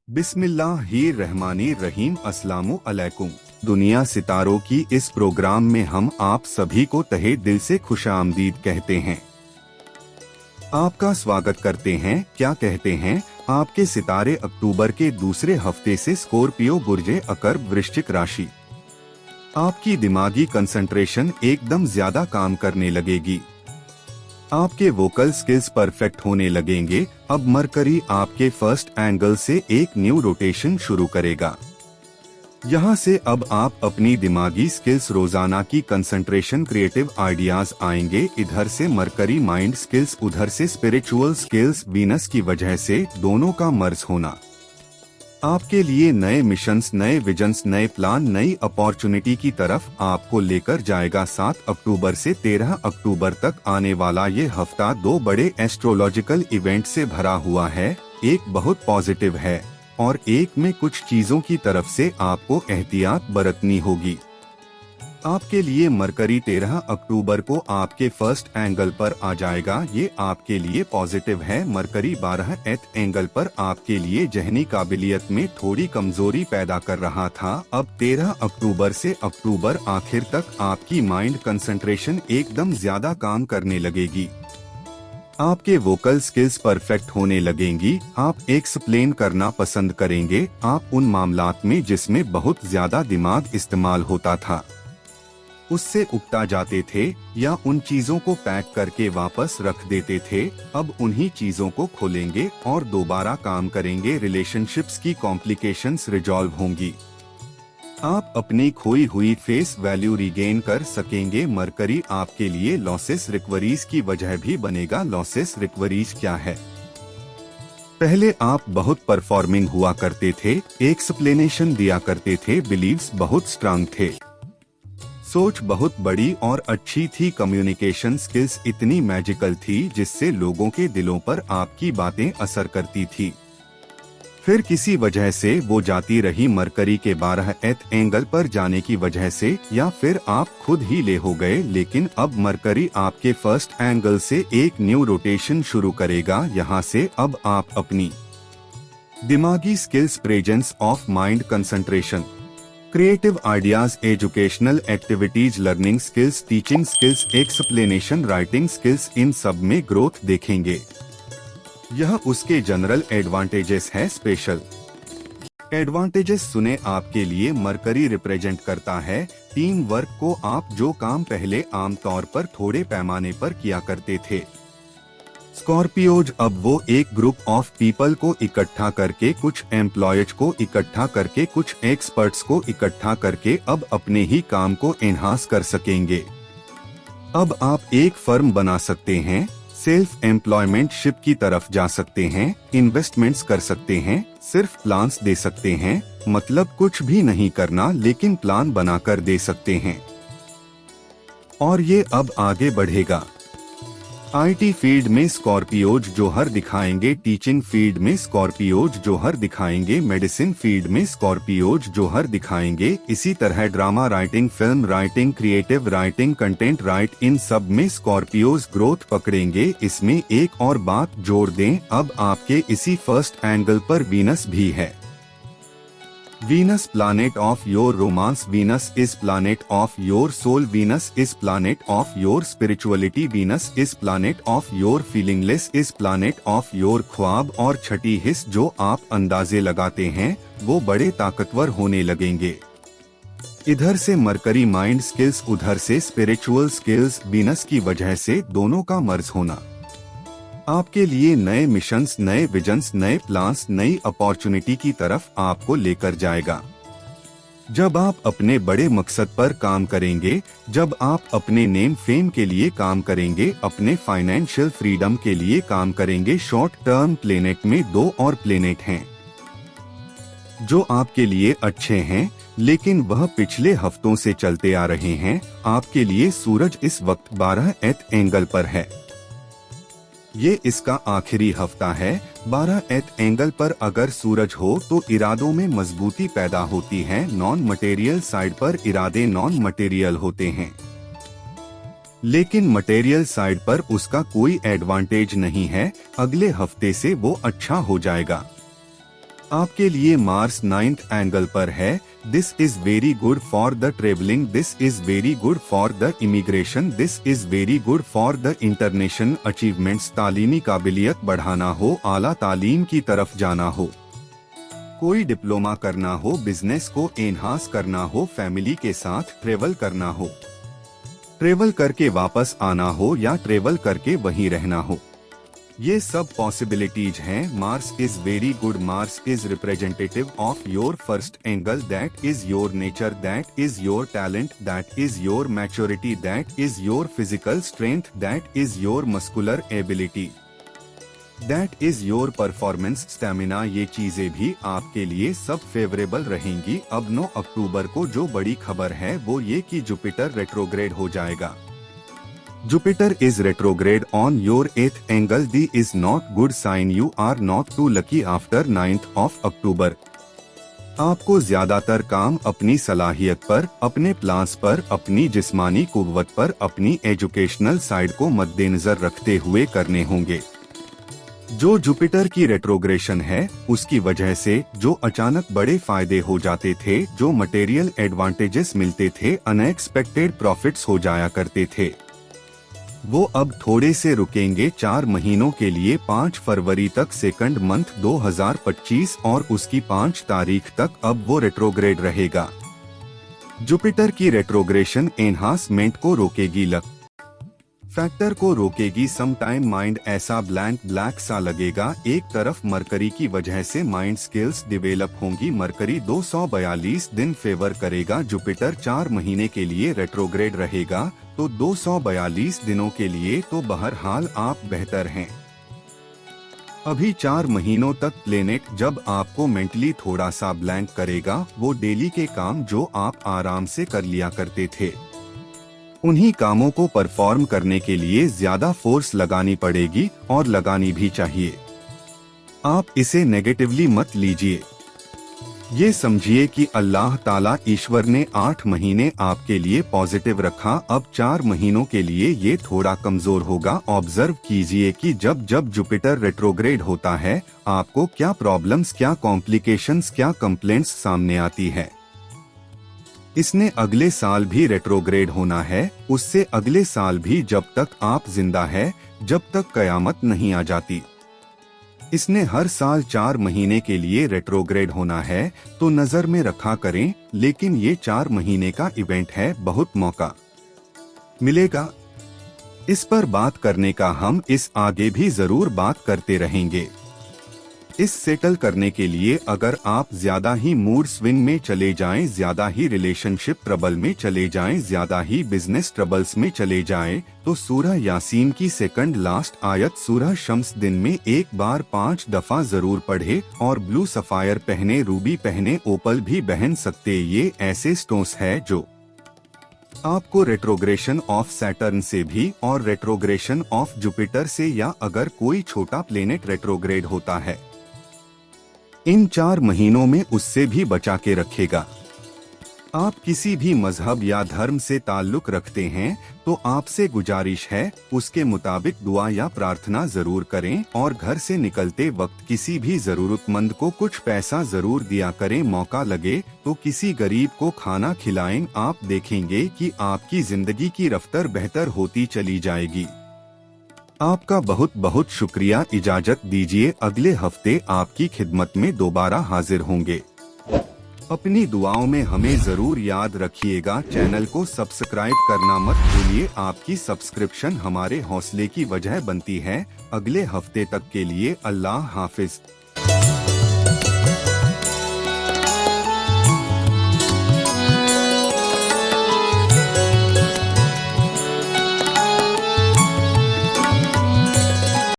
बिस्मिल्लाहिर्रहमानिर्रहीम। अस्सलामु अलैकुम। दुनिया सितारों की इस प्रोग्राम में हम आप सभी को तहे दिल से खुशामदीद कहते हैं। आपका स्वागत करते हैं। क्या कहते हैं आपके सितारे अक्टूबर के दूसरे हफ्ते से स्कॉर्पियो बुर्जे अकर्ब वृश्चिक राशि। आपकी दिमागी कंसंट्रेशन एकदम ज्यादा काम करने लगेगी। आपके वोकल स्किल्स परफेक्ट होने लगेंगे। अब मरकरी आपके फर्स्ट एंगल से एक न्यू रोटेशन शुरू करेगा। यहाँ से अब आप अपनी दिमागी स्किल्स, रोजाना की कंसंट्रेशन, क्रिएटिव आइडियाज आएंगे। इधर से मरकरी माइंड स्किल्स, उधर से स्पिरिचुअल स्किल्स। वीनस की वजह से दोनों का मर्ज होना आपके लिए नए मिशंस, नए विजन्स, नए प्लान, नई अपॉर्चुनिटी की तरफ आपको लेकर जाएगा। 7 अक्टूबर से 13 अक्टूबर तक आने वाला ये हफ्ता 2 बड़े एस्ट्रोलॉजिकल इवेंट से भरा हुआ है। एक बहुत पॉजिटिव है और एक में कुछ चीजों की तरफ से आपको एहतियात बरतनी होगी। आपके लिए मरकरी 13 अक्टूबर को आपके फर्स्ट एंगल पर आ जाएगा। ये आपके लिए पॉजिटिव है। मरकरी 12th एंगल पर आपके लिए जहनी काबिलियत में थोड़ी कमजोरी पैदा कर रहा था। अब 13 अक्टूबर से अक्टूबर आखिर तक आपकी माइंड कंसंट्रेशन एकदम ज्यादा काम करने लगेगी। आपके वोकल स्किल्स परफेक्ट होने लगेंगी। आप एक्सप्लेन करना पसंद करेंगे। आप उन मामलात में जिसमें बहुत ज्यादा दिमाग इस्तेमाल होता था उससे उकता जाते थे या उन चीजों को पैक करके वापस रख देते थे, अब उन्हीं चीजों को खोलेंगे और दोबारा काम करेंगे। रिलेशनशिप्स की कॉम्प्लिकेशंस रिजॉल्व होंगी। आप अपनी खोई हुई फेस वैल्यू रिगेन कर सकेंगे। मरकरी आपके लिए लॉसेस रिकवरीज की वजह भी बनेगा। लॉसेस रिकवरीज क्या है? पहले आप बहुत परफॉर्मिंग हुआ करते थे, एक्सप्लेनेशन दिया करते थे, बिलीव्स बहुत स्ट्रांग थे, सोच बहुत बड़ी और अच्छी थी, कम्युनिकेशन स्किल्स इतनी मैजिकल थी जिससे लोगों के दिलों पर आपकी बातें असर करती थी। फिर किसी वजह से वो जाती रही। मरकरी के 12th एंगल पर जाने की वजह से, या फिर आप खुद ही ले हो गए। लेकिन अब मरकरी आपके फर्स्ट एंगल से एक न्यू रोटेशन शुरू करेगा। यहाँ से अब आप अपनी दिमागी skills, presence of mind, concentration, creative ideas, educational activities, learning skills, teaching skills, explanation, writing skills, इन सब में ग्रोथ देखेंगे। यह उसके जनरल एडवांटेजेस है। स्पेशल एडवांटेजेस सुने आपके लिए। मरकरी रिप्रेजेंट करता है टीम वर्क को। आप जो काम पहले आमतौर पर थोड़े पैमाने पर किया करते थे, स्कॉर्पियोज अब वो एक ग्रुप ऑफ पीपल को इकट्ठा करके, कुछ एम्प्लॉयज को इकट्ठा करके, कुछ एक्सपर्ट्स को इकट्ठा करके अब अपने ही काम को एनहांस कर सकेंगे। अब आप एक फर्म बना सकते हैं, सेल्फ एम्प्लॉयमेंट शिप की तरफ जा सकते हैं, इन्वेस्टमेंट्स कर सकते हैं, सिर्फ प्लान्स दे सकते हैं। मतलब कुछ भी नहीं करना, लेकिन प्लान बनाकर दे सकते हैं। और ये अब आगे बढ़ेगा। आईटी फील्ड में स्कॉर्पियोज जोहर दिखाएंगे, टीचिंग फील्ड में स्कॉर्पियोज जोहर दिखाएंगे, मेडिसिन फील्ड में स्कॉर्पियोज जोहर दिखाएंगे। इसी तरह drama writing, film writing, creative writing, content write, इन सब में स्कॉर्पियोज ग्रोथ पकड़ेंगे। इसमें एक और बात जोड़ दें, अब आपके इसी फर्स्ट एंगल पर वीनस भी है। Venus, planet of your romance. Venus is planet of your soul. Venus is planet of your spirituality. Venus is planet of your feelingless. is planet of your ख्वाब और छठी हिस्स जो आप अंदाजे लगाते हैं वो बड़े ताकतवर होने लगेंगे। इधर से मरकरी माइंड स्किल्स, उधर से स्पिरिचुअल स्किल्स। वीनस की वजह से दोनों का मर्ज होना आपके लिए नए मिशंस, नए विजन्स, नए प्लान्स, नई अपॉर्चुनिटी की तरफ आपको लेकर जाएगा। जब आप अपने बड़े मकसद पर काम करेंगे, जब आप अपने नेम फेम के लिए काम करेंगे, अपने फाइनेंशियल फ्रीडम के लिए काम करेंगे। शॉर्ट टर्म प्लेनेट में 2 और प्लेनेट हैं जो आपके लिए अच्छे हैं, लेकिन वह पिछले हफ्तों से चलते आ रहे हैं। आपके लिए सूरज इस वक्त 12th एंगल पर है। ये इसका आखिरी हफ्ता है। 12th एंगल पर अगर सूरज हो तो इरादों में मजबूती पैदा होती है। नॉन मटेरियल साइड पर इरादे नॉन मटेरियल होते हैं, लेकिन मटेरियल साइड पर उसका कोई एडवांटेज नहीं है। अगले हफ्ते से वो अच्छा हो जाएगा। आपके लिए मार्स 9th एंगल पर है। This is very good for the travelling, this is very good for the immigration, this is very good for the international achievements. तालीमी काबिलियत बढ़ाना हो, आला तालीम की तरफ जाना हो, कोई डिप्लोमा करना हो, बिजनेस को एनहांस करना हो, फैमिली के साथ ट्रेवल करना हो, ट्रेवल करके वापस आना हो या ट्रेवल करके वहीं रहना हो, ये सब पॉसिबिलिटीज हैं। Mars is very good, Mars is representative of your first angle, that is your nature, that is your talent, that is your maturity, that is your physical strength, that is your muscular ability, that is your performance stamina. ये चीजें भी आपके लिए सब favourable रहेंगी। अब 9 अक्टूबर को जो बड़ी खबर है वो ये कि जुपिटर रेट्रोग्रेड हो जाएगा। Jupiter is retrograde on your 8th angle. The is not good sign. You are not too lucky after 9th of October. आपको ज्यादातर काम अपनी सलाहियत पर, अपने प्लान्स पर, अपनी जिस्मानी कुव्वत पर, अपनी एजुकेशनल साइड को मद्देनजर रखते हुए करने होंगे। जो जुपिटर की रेट्रोग्रेशन है उसकी वजह से जो अचानक बड़े फायदे हो जाते थे, जो मटेरियल एडवांटेजेस मिलते थे, अनएक्सपेक्टेड प्रॉफिट्स हो जाया करते थे, वो अब थोड़े से रुकेंगे 4 महीनों के लिए। 5 फरवरी तक सेकंड मंथ 2025 और उसकी 5 तारीख तक अब वो रेट्रोग्रेड रहेगा। जुपिटर की रेट्रोग्रेशन एनहांसमेंट को रोकेगी, लक फैक्टर को रोकेगी। सम टाइम माइंड ऐसा ब्लैक सा लगेगा। एक तरफ मरकरी की वजह से माइंड स्किल्स डेवलप होंगी। मरकरी 242 दिन फेवर करेगा। जुपिटर 4 महीने के लिए रेट्रोग्रेड रहेगा तो 242 दिनों के लिए तो बहरहाल आप बेहतर हैं। अभी 4 महीनों तक प्लेनेट जब आपको मेंटली थोड़ा सा ब्लैंक करेगा, वो डेली के काम जो आप आराम से कर लिया करते थे, उन्हीं कामों को परफॉर्म करने के लिए ज्यादा फोर्स लगानी पड़ेगी और लगानी भी चाहिए। आप इसे नेगेटिवली मत लीजिए। ये समझिए कि अल्लाह ताला ईश्वर ने 8 महीने आपके लिए पॉजिटिव रखा। अब 4 महीनों के लिए ये थोड़ा कमजोर होगा। ऑब्जर्व कीजिए कि जब जब जुपिटर रेट्रोग्रेड होता है आपको क्या प्रॉब्लम्स, क्या कॉम्प्लिकेशंस, क्या कंप्लेंट्स सामने आती है। इसने अगले साल भी रेट्रोग्रेड होना है, उससे अगले साल भी, जब तक आप जिंदा है, जब तक कयामत नहीं आ जाती। इसने हर साल 4 महीने के लिए रेट्रोग्रेड होना है, तो नजर में रखा करें। लेकिन ये 4 महीने का इवेंट है, बहुत मौका मिलेगा। इस पर बात करने का हम इस आगे भी जरूर बात करते रहेंगे। इस सेटल करने के लिए अगर आप ज्यादा ही मूड स्विंग में चले जाएं, ज्यादा ही रिलेशनशिप ट्रबल में चले जाएं, ज्यादा ही बिजनेस ट्रबल्स में चले जाएं, तो सूरह यासीन की सेकंड लास्ट आयत सूरह शम्स दिन में एक बार 5 दफा जरूर पढ़े। और ब्लू सफायर पहने, रूबी पहने, ओपल भी पहन सकते। ये ऐसे स्टोन्स है जो आपको रेट्रोग्रेशन ऑफ सैटर्न से भी और रेट्रोग्रेशन ऑफ जुपिटर से, या अगर कोई छोटा प्लेनेट रेट्रोग्रेड होता है, इन 4 महीनों में उससे भी बचा के रखेगा। आप किसी भी मजहब या धर्म से ताल्लुक रखते हैं तो आपसे गुजारिश है उसके मुताबिक दुआ या प्रार्थना जरूर करें और घर से निकलते वक्त किसी भी जरूरतमंद को कुछ पैसा जरूर दिया करें। मौका लगे तो किसी गरीब को खाना खिलाएं। आप देखेंगे कि आपकी जिंदगी की रफ्तार बेहतर होती चली जाएगी। आपका बहुत बहुत शुक्रिया। इजाजत दीजिए, अगले हफ्ते आपकी खिदमत में दोबारा हाजिर होंगे। अपनी दुआओं में हमें जरूर याद रखिएगा। चैनल को सब्सक्राइब करना मत भूलिए। आपकी सब्सक्रिप्शन हमारे हौसले की वजह बनती है। अगले हफ्ते तक के लिए अल्लाह हाफिज।